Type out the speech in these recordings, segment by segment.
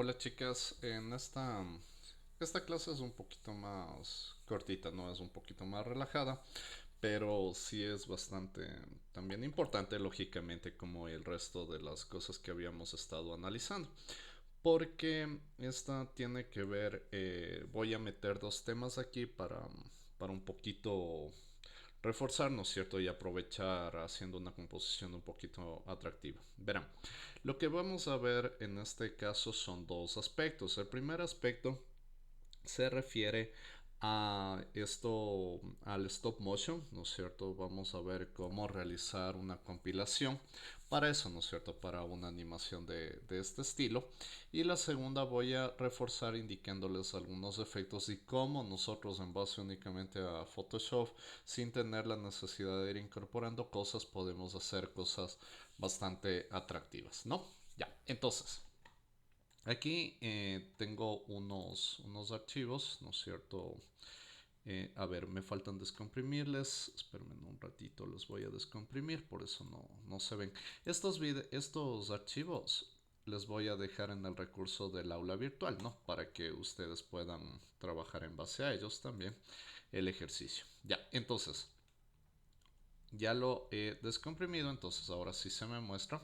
Hola chicas, esta clase es un poquito más cortita, no es un poquito más relajada, pero sí es bastante también importante lógicamente como el resto de las cosas que habíamos estado analizando. Porque esta tiene que ver, voy a meter dos temas aquí para un poquito reforzar, ¿no es cierto? Y aprovechar haciendo una composición un poquito atractiva. Verán, lo que vamos a ver en este caso son dos aspectos. El primer aspecto se refiere a esto, al stop motion, ¿no es cierto? Vamos a ver cómo realizar una compilación para eso, ¿no es cierto? Para una animación de este estilo. Y la segunda voy a reforzar indicándoles algunos efectos y cómo nosotros en base únicamente a Photoshop, sin tener la necesidad de ir incorporando cosas, podemos hacer cosas bastante atractivas, ¿no? Ya, entonces, aquí tengo unos archivos, ¿no es cierto? A ver, me faltan descomprimirles. Espérenme un ratito, los voy a descomprimir, por eso no se ven. Estos archivos les voy a dejar en el recurso del aula virtual, ¿no? Para que ustedes puedan trabajar en base a ellos también el ejercicio. Ya, entonces, ya lo he descomprimido, entonces ahora sí se me muestra.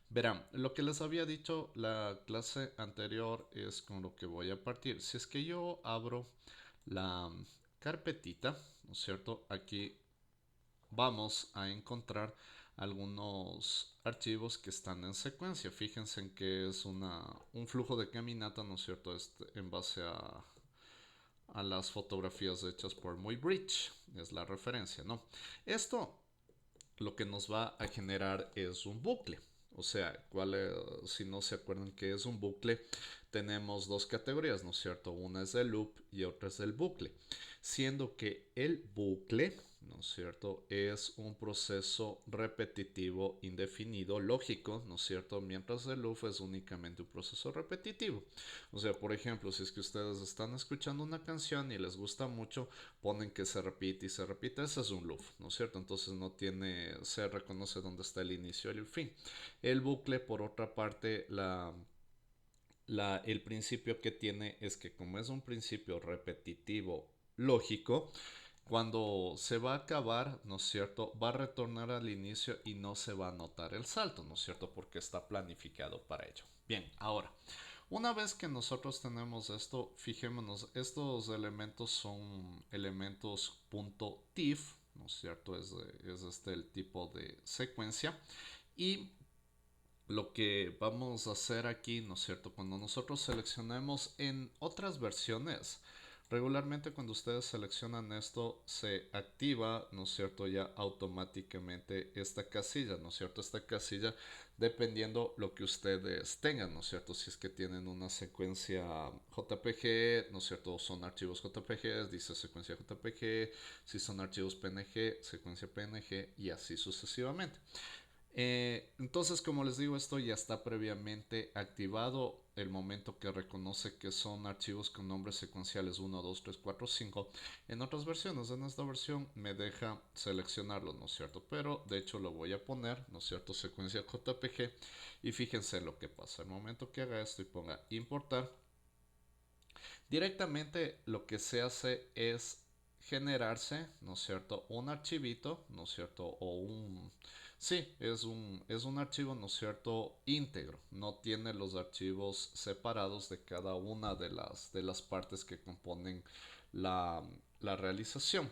Verán, lo que les había dicho la clase anterior es con lo que voy a partir. Si es que yo abro la carpetita, ¿no es cierto? Aquí vamos a encontrar algunos archivos que están en secuencia. Fíjense en que es un flujo de caminata, ¿no es cierto? En base a las fotografías hechas por Muybridge, es la referencia, ¿no? Esto lo que nos va a generar es un bucle. O sea, si no se acuerdan que es un bucle, tenemos dos categorías, ¿no es cierto? Una es el loop y otra es el bucle. Siendo que el bucle, ¿no es cierto?, es un proceso repetitivo indefinido, lógico, ¿no es cierto? Mientras el loop es únicamente un proceso repetitivo. O sea, por ejemplo, si es que ustedes están escuchando una canción y les gusta mucho, ponen que se repite y se repite, ese es un loop, ¿no es cierto? Entonces se reconoce dónde está el inicio y el fin. El bucle, por otra parte, el principio que tiene es que como es un principio repetitivo lógico, cuando se va a acabar, ¿no es cierto? Va a retornar al inicio y no se va a notar el salto, ¿no es cierto? Porque está planificado para ello. Bien, ahora, una vez que nosotros tenemos esto, fijémonos, estos elementos son elementos .tif, ¿no es cierto? Es este el tipo de secuencia. Y lo que vamos a hacer aquí, ¿no es cierto? Cuando nosotros seleccionemos en otras versiones, regularmente cuando ustedes seleccionan esto, se activa, ¿no es cierto? Ya automáticamente esta casilla, ¿no es cierto? Esta casilla dependiendo lo que ustedes tengan, ¿no es cierto? Si es que tienen una secuencia JPG, ¿no es cierto? Son archivos JPG, dice secuencia JPG, si son archivos PNG, secuencia PNG y así sucesivamente. Entonces, como les digo, esto ya está previamente activado el momento que reconoce que son archivos con nombres secuenciales 1, 2, 3, 4, 5. En otras versiones, en esta versión me deja seleccionarlo, ¿no es cierto? Pero de hecho lo voy a poner, ¿no es cierto? Secuencia JPG. Y fíjense lo que pasa. El momento que haga esto y ponga importar, directamente lo que se hace es generarse, ¿no es cierto? Un archivito, ¿no es cierto? Sí, es un archivo, ¿no es cierto? Íntegro. No tiene los archivos separados de cada una de las partes que componen la, la realización.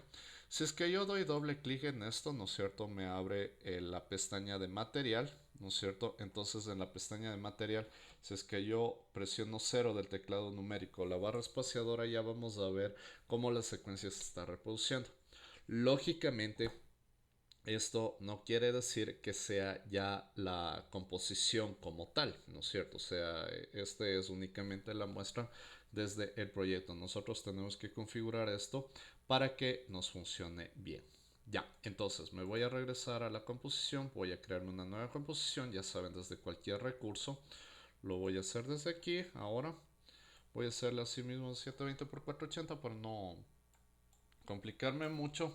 Si es que yo doy doble clic en esto, ¿no es cierto? Me abre la pestaña de material, ¿no es cierto? Entonces en la pestaña de material, si es que yo presiono 0 del teclado numérico, la barra espaciadora, ya vamos a ver cómo la secuencia se está reproduciendo. Lógicamente, esto no quiere decir que sea ya la composición como tal, ¿no es cierto? O sea, este es únicamente la muestra desde el proyecto. Nosotros tenemos que configurar esto para que nos funcione bien. Ya, entonces me voy a regresar a la composición, voy a crearme una nueva composición, ya saben, desde cualquier recurso. Lo voy a hacer desde aquí, ahora. Voy a hacerle así mismo 720 por 480 para no complicarme mucho.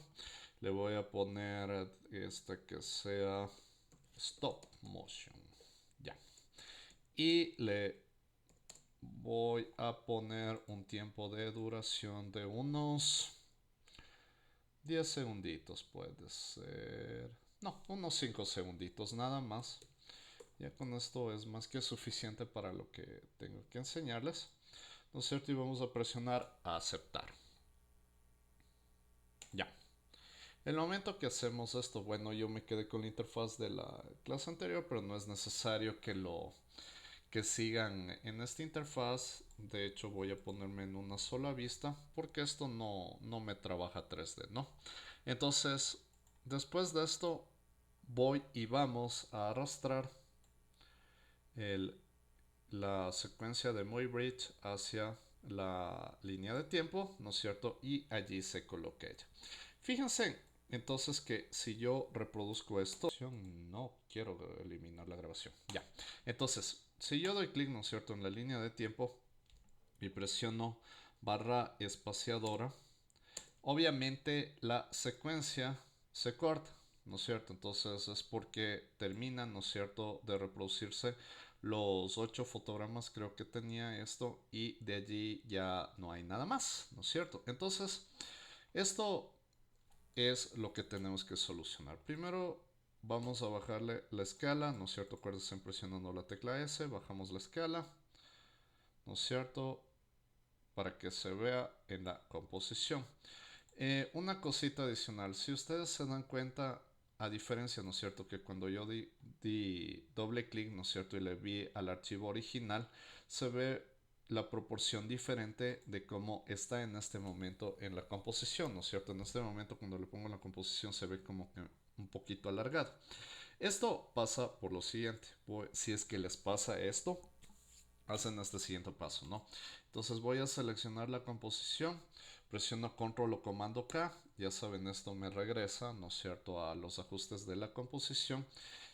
Le voy a poner este que sea stop motion. Ya. Y le Voy a poner un tiempo de duración de unos 10 segunditos, puede ser. No, unos 5 segunditos nada más. Ya con esto es más que suficiente para lo que tengo que enseñarles. ¿No es cierto? Y vamos a presionar a aceptar. Ya. El momento que hacemos esto, bueno, yo me quedé con la interfaz de la clase anterior, pero no es necesario que sigan en esta interfaz. De hecho, voy a ponerme en una sola vista porque esto no me trabaja 3D, ¿no? Entonces, después de esto, voy y vamos a arrastrar el, la secuencia de MoyBridge hacia la línea de tiempo, ¿no es cierto? Y allí se coloca ella. Fíjense entonces que si yo reproduzco esto, no quiero eliminar la grabación. Ya. Entonces, si yo doy clic, ¿no es cierto?, en la línea de tiempo y presiono barra espaciadora, obviamente la secuencia se corta, ¿no es cierto? Entonces es porque terminan, ¿no es cierto?, de reproducirse los 8 fotogramas, creo que tenía esto, y de allí ya no hay nada más, ¿no es cierto? Entonces, esto es lo que tenemos que solucionar. Primero vamos a bajarle la escala, ¿no es cierto? Acuérdense, presionando la tecla S, bajamos la escala, ¿no es cierto?, para que se vea en la composición. Una cosita adicional, si ustedes se dan cuenta, a diferencia, ¿no es cierto?, que cuando yo di doble clic, ¿no es cierto?, y le vi al archivo original, se ve la proporción diferente de cómo está en este momento en la composición, ¿no es cierto? En este momento cuando le pongo la composición se ve como que un poquito alargado. Esto pasa por lo siguiente, si es que les pasa esto, hacen este siguiente paso, ¿no? Entonces voy a seleccionar la composición, presiono control o comando K, ya saben, esto me regresa, ¿no es cierto?, a los ajustes de la composición.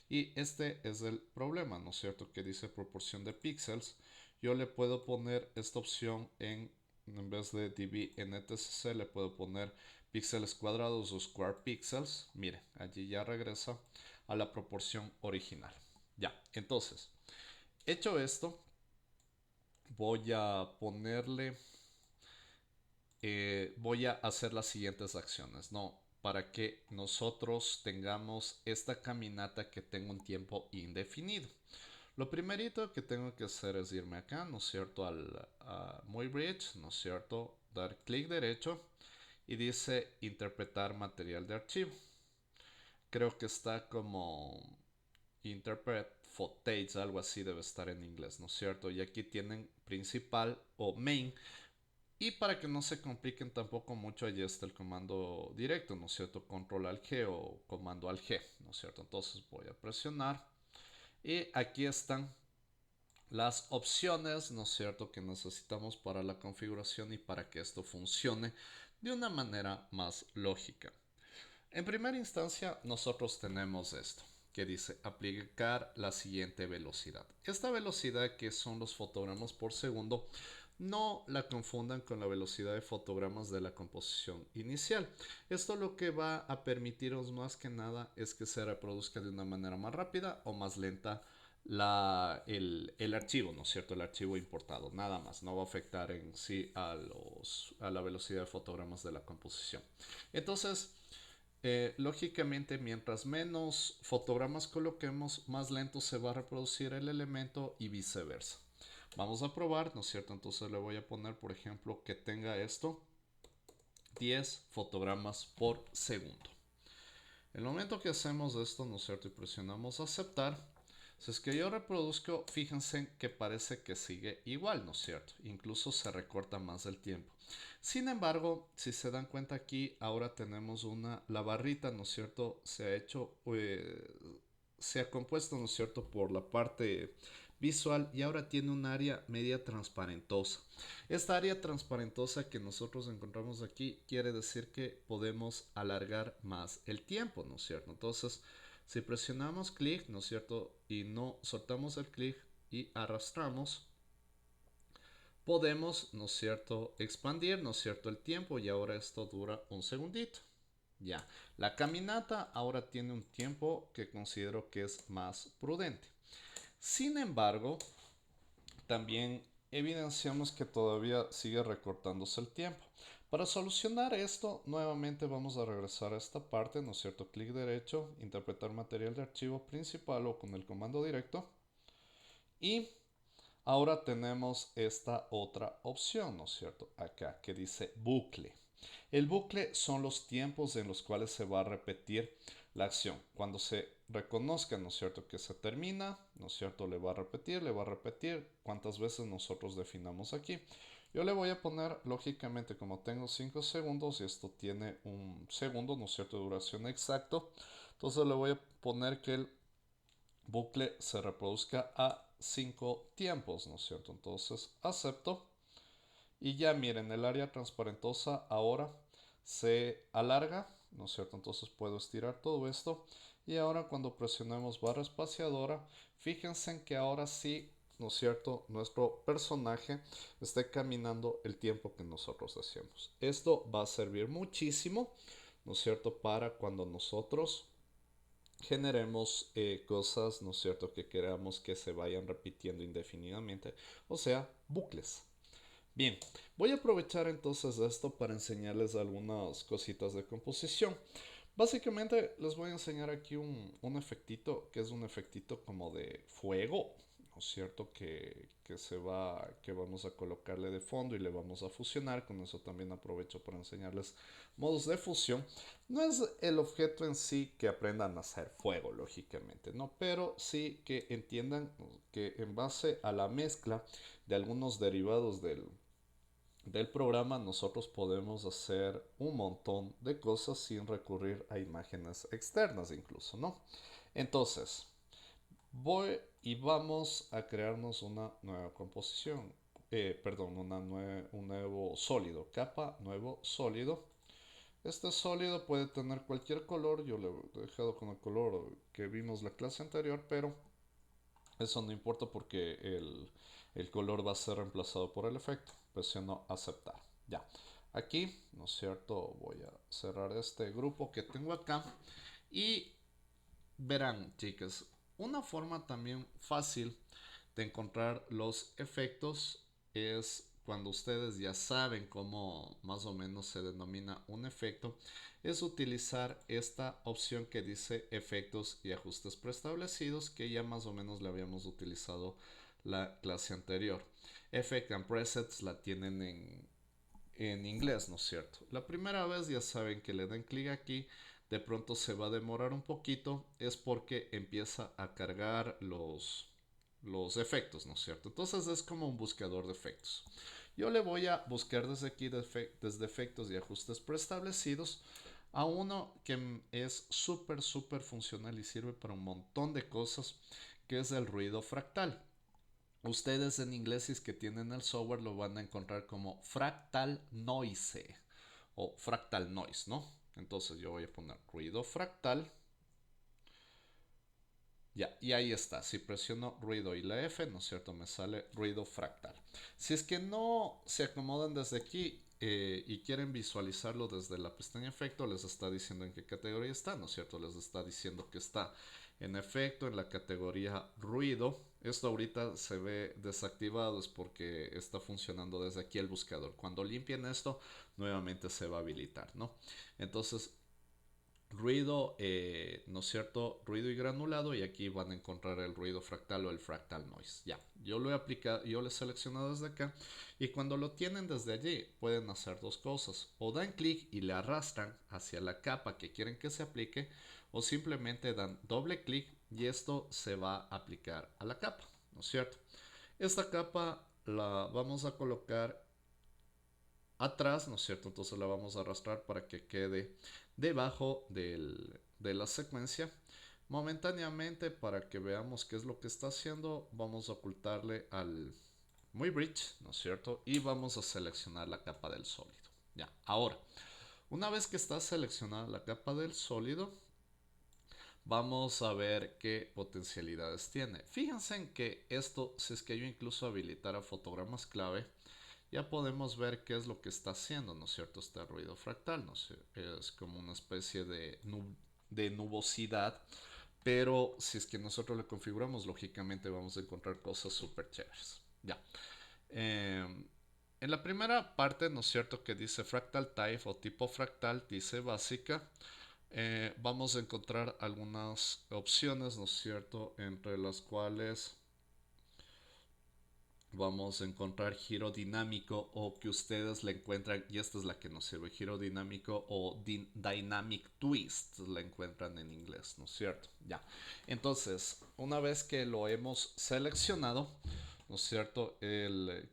Y este es el problema, ¿no es cierto?, que dice proporción de píxeles. Yo le puedo poner esta opción en vez de dB NTSC, le puedo poner píxeles cuadrados o square pixels. Miren, allí ya regresa a la proporción original. Ya, entonces, hecho esto, voy a ponerle, voy a hacer las siguientes acciones, ¿no? Para que nosotros tengamos esta caminata que tenga un tiempo indefinido. Lo primerito que tengo que hacer es irme acá, ¿no es cierto?, a MoyBridge, ¿no es cierto?, dar clic derecho y dice interpretar material de archivo. Creo que está como interpret footage, algo así debe estar en inglés, ¿no es cierto? Y aquí tienen principal o main. Y para que no se compliquen tampoco mucho, allí está el comando directo, ¿no es cierto? Control al G o comando al G, ¿no es cierto? Entonces voy a presionar y aquí están las opciones, ¿no es cierto?, que necesitamos para la configuración y para que esto funcione de una manera más lógica. En primera instancia, nosotros tenemos esto, que dice aplicar la siguiente velocidad. Esta velocidad, que son los fotogramas por segundo, no la confundan con la velocidad de fotogramas de la composición inicial. Esto lo que va a permitiros más que nada es que se reproduzca de una manera más rápida o más lenta el archivo, ¿no es cierto? El archivo importado, nada más. No va a afectar en sí a la velocidad de fotogramas de la composición. Entonces, lógicamente, mientras menos fotogramas coloquemos, más lento se va a reproducir el elemento y viceversa. Vamos a probar, ¿no es cierto? Entonces le voy a poner, por ejemplo, que tenga esto 10 fotogramas por segundo. El momento que hacemos esto, ¿no es cierto?, y presionamos aceptar, si es que yo reproduzco, fíjense que parece que sigue igual, ¿no es cierto? Incluso se recorta más el tiempo. Sin embargo, si se dan cuenta aquí, ahora tenemos la barrita, ¿no es cierto?, se ha compuesto, ¿no es cierto?, por la parte visual y ahora tiene un área media transparentosa. Esta área transparentosa que nosotros encontramos aquí quiere decir que podemos alargar más el tiempo, ¿no es cierto? Entonces, si presionamos clic, ¿no es cierto?, y no soltamos el clic y arrastramos, podemos, ¿no es cierto?, expandir, ¿no es cierto?, el tiempo, y ahora esto dura un segundito. Ya, la caminata ahora tiene un tiempo que considero que es más prudente. Sin embargo, también evidenciamos que todavía sigue recortándose el tiempo. Para solucionar esto, nuevamente vamos a regresar a esta parte, ¿no es cierto? Clic derecho, interpretar material de archivo principal o con el comando directo. Y ahora tenemos esta otra opción, ¿no es cierto? Acá, que dice bucle. El bucle son los tiempos en los cuales se va a repetir la acción. Cuando se reconozca, ¿no es cierto?, que se termina, ¿no es cierto?, le va a repetir cuántas veces nosotros definamos aquí. Yo le voy a poner, lógicamente, como tengo 5 segundos y esto tiene un segundo, ¿no es cierto?, de duración exacto. Entonces le voy a poner que el bucle se reproduzca a 5 tiempos, ¿no es cierto? Entonces acepto. Y ya miren, el área transparentosa ahora se alarga, ¿no es cierto? Entonces puedo estirar todo esto. Y ahora cuando presionemos barra espaciadora, fíjense en que ahora sí, ¿no es cierto? Nuestro personaje esté caminando el tiempo que nosotros hacemos. Esto va a servir muchísimo, ¿no es cierto? Para cuando nosotros generemos cosas, ¿no es cierto? Que queramos que se vayan repitiendo indefinidamente. O sea, bucles. Bien, voy a aprovechar entonces esto para enseñarles algunas cositas de composición. Básicamente les voy a enseñar aquí un efectito que es un efectito como de fuego, ¿no es cierto? Que vamos a colocarle de fondo y le vamos a fusionar. Con eso también aprovecho para enseñarles modos de fusión. No es el objeto en sí que aprendan a hacer fuego, lógicamente, ¿no? Pero sí que entiendan que en base a la mezcla de algunos derivados del programa nosotros podemos hacer un montón de cosas sin recurrir a imágenes externas incluso, ¿no? Entonces, voy y vamos a crearnos una nueva composición, perdón, un nuevo sólido, capa, nuevo sólido. Este sólido puede tener cualquier color, yo lo he dejado con el color que vimos la clase anterior, pero eso no importa porque el color va a ser reemplazado por el efecto. Presiono aceptar. Ya. Aquí, ¿no es cierto? Voy a cerrar este grupo que tengo acá. Y verán, chicas, una forma también fácil de encontrar los efectos es cuando ustedes ya saben cómo más o menos se denomina un efecto, es utilizar esta opción que dice efectos y ajustes preestablecidos, que ya más o menos le habíamos utilizado la clase anterior. Effect and presets la tienen en inglés, ¿no es cierto? La primera vez ya saben que le den clic aquí, de pronto se va a demorar un poquito, es porque empieza a cargar los efectos, ¿no es cierto? Entonces es como un buscador de efectos. Yo le voy a buscar desde aquí, desde efectos y ajustes preestablecidos, a uno que es súper funcional y sirve para un montón de cosas, que es el ruido fractal. Ustedes en inglés, si es que tienen el software, lo van a encontrar como fractal noise o fractal noise, ¿no? Entonces yo voy a poner ruido fractal. Ya, y ahí está. Si presiono ruido y la F, ¿no es cierto? Me sale ruido fractal. Si es que no se acomodan desde aquí y quieren visualizarlo desde la pestaña efecto, les está diciendo en qué categoría está, ¿no es cierto? Les está diciendo que está en efecto en la categoría ruido. Esto ahorita se ve desactivado, es porque está funcionando desde aquí el buscador. Cuando limpien esto, nuevamente se va a habilitar, ¿no? Entonces, ruido, ¿no es cierto? Ruido y granulado, y aquí van a encontrar el ruido fractal o el fractal noise. Ya, yo lo he aplicado, yo lo he seleccionado desde acá, y cuando lo tienen desde allí pueden hacer dos cosas: o dan clic y le arrastran hacia la capa que quieren que se aplique, o simplemente dan doble clic y esto se va a aplicar a la capa, ¿no es cierto? Esta capa la vamos a colocar atrás, ¿no es cierto? Entonces la vamos a arrastrar para que quede debajo de la secuencia. Momentáneamente, para que veamos qué es lo que está haciendo, vamos a ocultarle al muy bridge, ¿no es cierto? Y vamos a seleccionar la capa del sólido. Ya, ahora, una vez que está seleccionada la capa del sólido, vamos a ver qué potencialidades tiene. Fíjense en que esto, si es que yo incluso habilitara fotogramas clave, ya podemos ver qué es lo que está haciendo, ¿no es cierto? Este ruido fractal, ¿no es cierto? Es como una especie de nubosidad, pero si es que nosotros lo configuramos, lógicamente vamos a encontrar cosas súper chéveres. Ya. Em, en la primera parte, ¿no es cierto?, que dice fractal type o tipo fractal, dice básica, vamos a encontrar algunas opciones, ¿no es cierto?, entre las cuales vamos a encontrar giro dinámico o que ustedes le encuentran, y esta es la que nos sirve, giro dinámico o dynamic twist, la encuentran en inglés, ¿no es cierto? Ya. Entonces, una vez que lo hemos seleccionado, ¿no es cierto?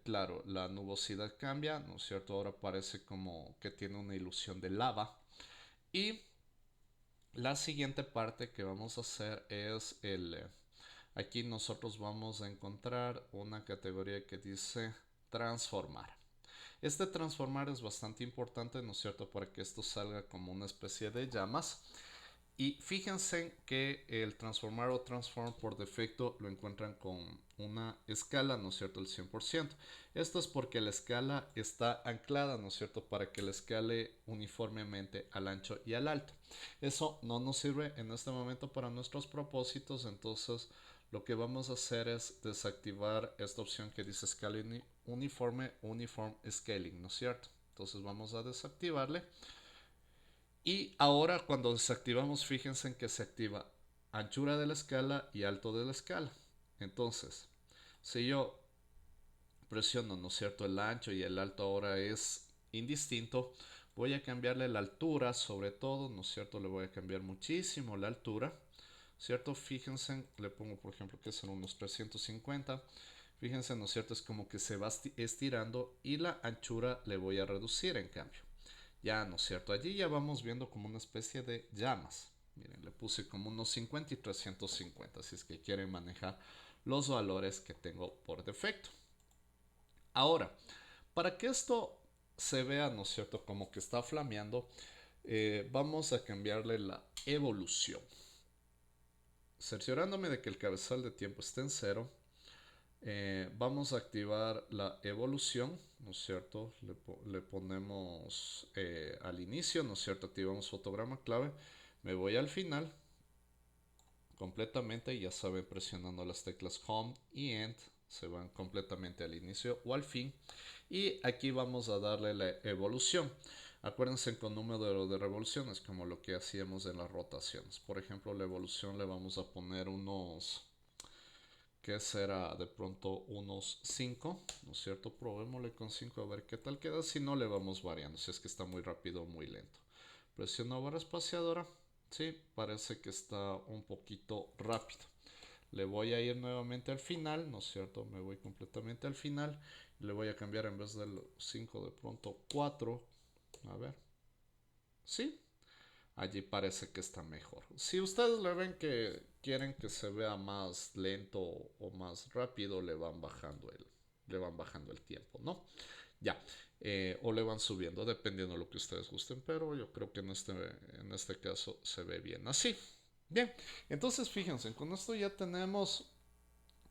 Claro, la nubosidad cambia, ¿no es cierto? Ahora parece como que tiene una ilusión de lava. Y la siguiente parte que vamos a hacer es aquí nosotros vamos a encontrar una categoría que dice transformar. Este transformar es bastante importante, ¿no es cierto?, para que esto salga como una especie de llamas. Y fíjense que el transformar o transform por defecto lo encuentran con una escala, ¿no es cierto?, el 100%. Esto es porque la escala está anclada, ¿no es cierto?, para que la escale uniformemente al ancho y al alto. Eso no nos sirve en este momento para nuestros propósitos, entonces lo que vamos a hacer es desactivar esta opción que dice escala uniforme, uniform scaling, ¿no es cierto? Entonces vamos a desactivarle. Y ahora cuando desactivamos, fíjense en que se activa anchura de la escala y alto de la escala. Entonces, si yo presiono, ¿no es cierto?, el ancho y el alto ahora es indistinto, voy a cambiarle la altura, sobre todo, ¿no es cierto?, le voy a cambiar muchísimo la altura, ¿cierto? Fíjense, le pongo por ejemplo que son unos 350. Fíjense, ¿no es cierto? Es como que se va estirando y la anchura le voy a reducir en cambio. Ya, ¿no es cierto? Allí ya vamos viendo como una especie de llamas. Miren, le puse como unos 50 y 350, si es que quieren manejar los valores que tengo por defecto. Ahora, para que esto se vea, ¿no es cierto?, como que está flameando, vamos a cambiarle la evolución. Cerciorándome de que el cabezal de tiempo esté en cero, vamos a activar la evolución, ¿no es cierto? Le ponemos al inicio, ¿no es cierto? Activamos fotograma clave. Me voy al final completamente, ya saben, presionando las teclas Home y End, se van completamente al inicio o al fin. Y aquí vamos a darle la evolución. Acuérdense con número de revoluciones, como lo que hacíamos en las rotaciones. Por ejemplo, la evolución le vamos a poner unos, que será de pronto unos 5, ¿no es cierto? Probémosle con 5 a ver qué tal queda. Si no, le vamos variando, si es que está muy rápido o muy lento. Presiono barra espaciadora. Sí, parece que está un poquito rápido. Le voy a ir nuevamente al final, ¿no es cierto? Me voy completamente al final. Le voy a cambiar en vez del 5 de pronto 4. A ver. Sí, allí parece que está mejor. Si ustedes le ven que quieren que se vea más lento o más rápido, le van bajando el tiempo, ¿no? Ya. O le van subiendo, dependiendo de lo que ustedes gusten, pero yo creo que en este caso se ve bien así. Bien, entonces fíjense, con esto ya tenemos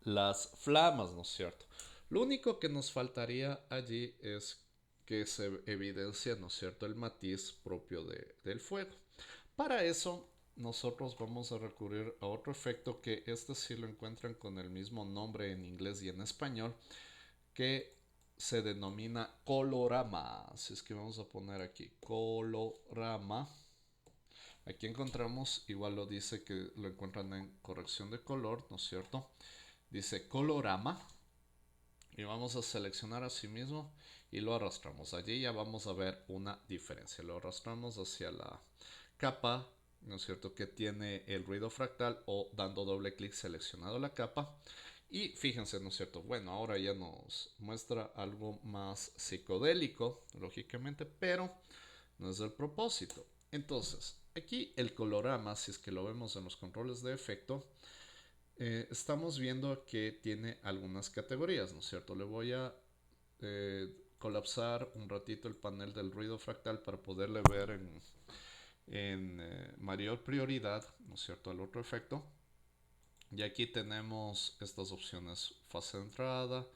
las flamas, ¿no es cierto? Lo único que nos faltaría allí es que se evidencie, ¿no es cierto?, el matiz propio del fuego. Para eso, nosotros vamos a recurrir a otro efecto que este sí lo encuentran con el mismo nombre en inglés y en español, que se denomina colorama. Así es que vamos a poner aquí colorama. Aquí encontramos, igual lo dice que lo encuentran en corrección de color, ¿no es cierto? Dice colorama y vamos a seleccionar así mismo y lo arrastramos. Allí ya vamos a ver una diferencia. Lo arrastramos hacia la capa, ¿no es cierto?, que tiene el ruido fractal, o dando doble clic seleccionado la capa. Y fíjense, ¿no es cierto? Bueno, ahora ya nos muestra algo más psicodélico, lógicamente, pero no es el propósito. Entonces, aquí el colorama, si es que lo vemos en los controles de efecto, estamos viendo que tiene algunas categorías, ¿no es cierto? Le voy a colapsar un ratito el panel del ruido fractal para poderle ver en mayor prioridad, ¿no es cierto?, al otro efecto. Y aquí tenemos estas opciones: fase de entrada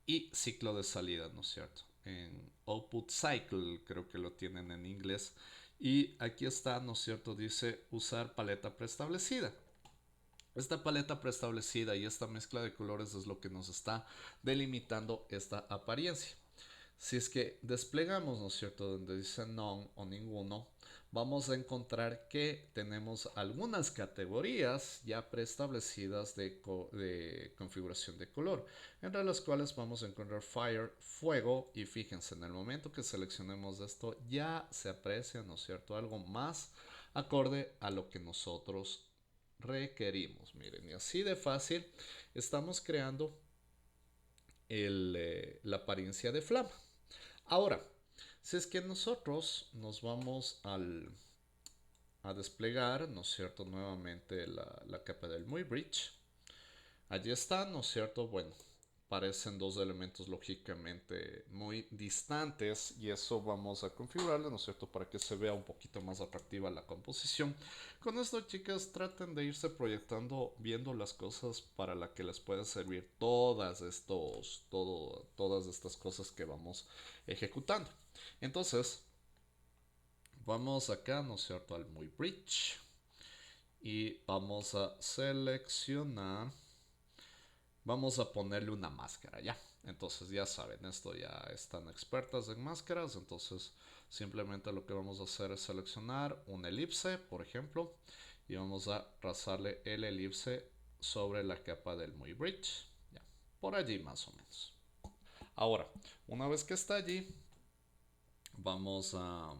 y ciclo de salida, ¿no es cierto? En Output Cycle creo que lo tienen en inglés. Y aquí está, ¿no es cierto?, dice usar paleta preestablecida. Esta paleta preestablecida y esta mezcla de colores es lo que nos está delimitando esta apariencia. Si es que desplegamos, ¿no es cierto?, donde dice none o ninguno, vamos a encontrar que tenemos algunas categorías ya preestablecidas de configuración de color, entre las cuales vamos a encontrar fire, fuego, y fíjense, en el momento que seleccionemos esto ya se aprecia, ¿no es cierto?, algo más acorde a lo que nosotros requerimos. Miren, y así de fácil estamos creando la apariencia de flama. Ahora, si es que nosotros nos vamos a desplegar, ¿no es cierto?, nuevamente la capa del muy bridge. Allí está, ¿no es cierto? Bueno, parecen dos elementos lógicamente muy distantes y eso vamos a configurarlo, ¿no es cierto?, para que se vea un poquito más atractiva la composición. Con esto, chicas, traten de irse proyectando, viendo las cosas para la que les pueda servir todas estas cosas que vamos ejecutando. Entonces, vamos acá, ¿no es cierto?, al muy bridge y vamos a seleccionar. Vamos a ponerle una máscara ya. Entonces ya saben, esto ya están expertas en máscaras. Entonces simplemente lo que vamos a hacer es seleccionar un elipse, por ejemplo. Y vamos a trazarle el elipse sobre la capa del muy bridge. Ya, por allí más o menos. Ahora, una vez que está allí, vamos a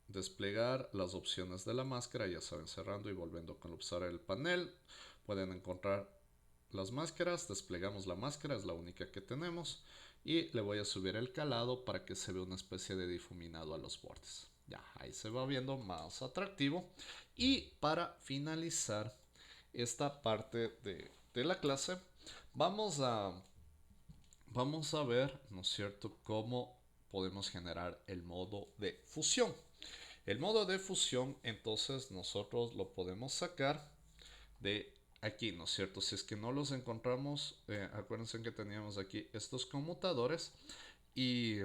desplegar las opciones de la máscara. Ya saben, cerrando y volviendo a colapsar el panel. Pueden encontrar las máscaras, desplegamos la máscara, es la única que tenemos, y le voy a subir el calado para que se vea una especie de difuminado a los bordes. Ya, ahí se va viendo más atractivo. Y para finalizar esta parte de la clase, vamos a, vamos a ver, ¿no es cierto?, cómo podemos generar el modo de fusión. El modo de fusión, entonces, nosotros lo podemos sacar de aquí, ¿no es cierto? Si es que no los encontramos, acuérdense que teníamos aquí estos conmutadores y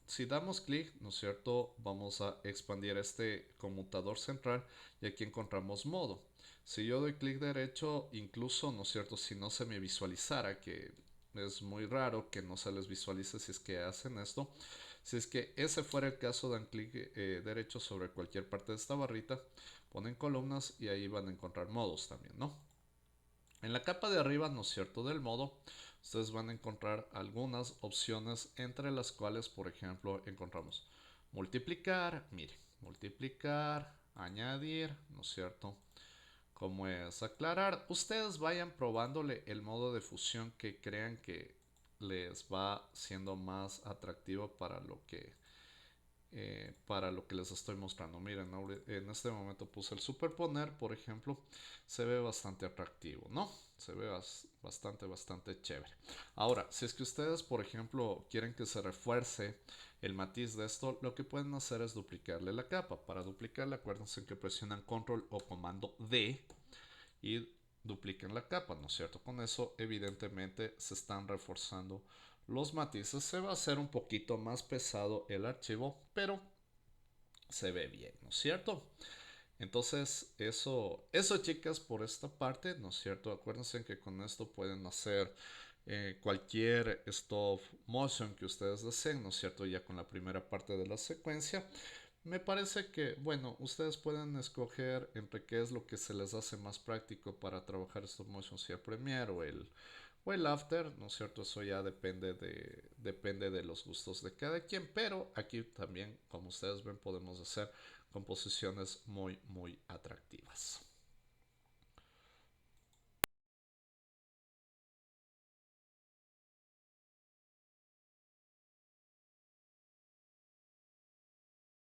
si damos clic, ¿no es cierto?, vamos a expandir este conmutador central y aquí encontramos modo. Si yo doy clic derecho, incluso, ¿no es cierto?, si no se me visualizara, que es muy raro que no se les visualice si es que hacen esto. Si es que ese fuera el caso, dan clic derecho sobre cualquier parte de esta barrita, ponen columnas y ahí van a encontrar modos también, ¿no? En la capa de arriba, ¿no es cierto?, del modo, ustedes van a encontrar algunas opciones entre las cuales, por ejemplo, encontramos multiplicar, mire, multiplicar, añadir, ¿no es cierto?, como es aclarar. Ustedes vayan probándole el modo de fusión que crean que les va siendo más atractivo para lo que les estoy mostrando. Miren, en este momento puse el superponer, por ejemplo, se ve bastante atractivo, ¿no? Se ve bastante chévere. Ahora, si es que ustedes, por ejemplo, quieren que se refuerce el matiz de esto, lo que pueden hacer es duplicarle la capa. Para duplicarla, acuérdense que presionan control o comando D y dupliquen la capa, ¿no es cierto? Con eso evidentemente se están reforzando los matices. Se va a hacer un poquito más pesado el archivo, pero se ve bien, ¿no es cierto? Entonces, eso chicas, por esta parte, ¿no es cierto? Acuérdense que con esto pueden hacer cualquier stop motion que ustedes deseen, ¿no es cierto? Ya con la primera parte de la secuencia. Me parece que, bueno, ustedes pueden escoger entre qué es lo que se les hace más práctico para trabajar stop motion, si el Premiere o el After, ¿no es cierto? Eso ya depende de los gustos de cada quien, pero aquí también, como ustedes ven, podemos hacer composiciones muy atractivas.